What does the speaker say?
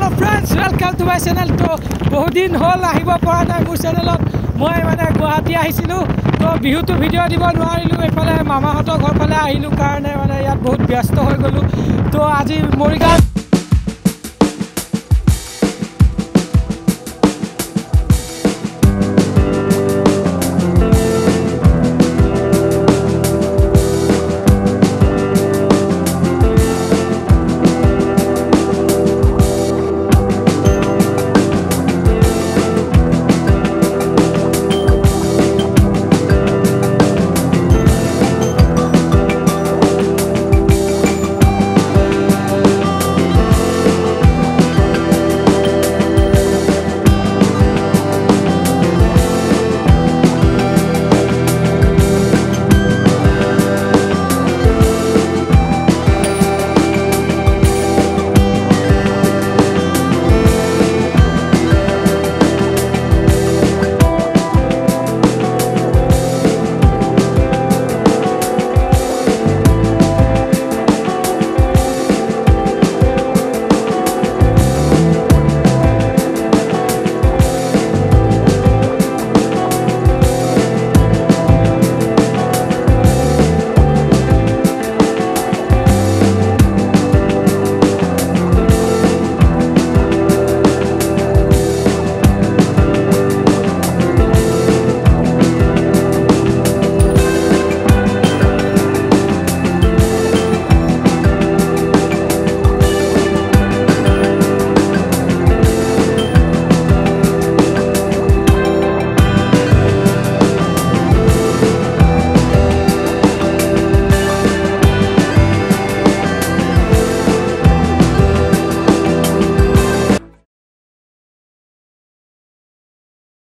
Hello friends, welcome to my channel. To বহুত দিন হল আহিব পৰা নাই মোৰ চেনেলত মই মানে গুৱাহাটী আহিছিলো তো বিহুটো ভিডিও দিব নোৱাৰিলো এফালে মামাহঁতৰ ঘৰ ফালে আহিলো কাৰণে মানে ইয়াত বহুত ব্যস্ত হৈ গলো তো আজি মৰিগাঁও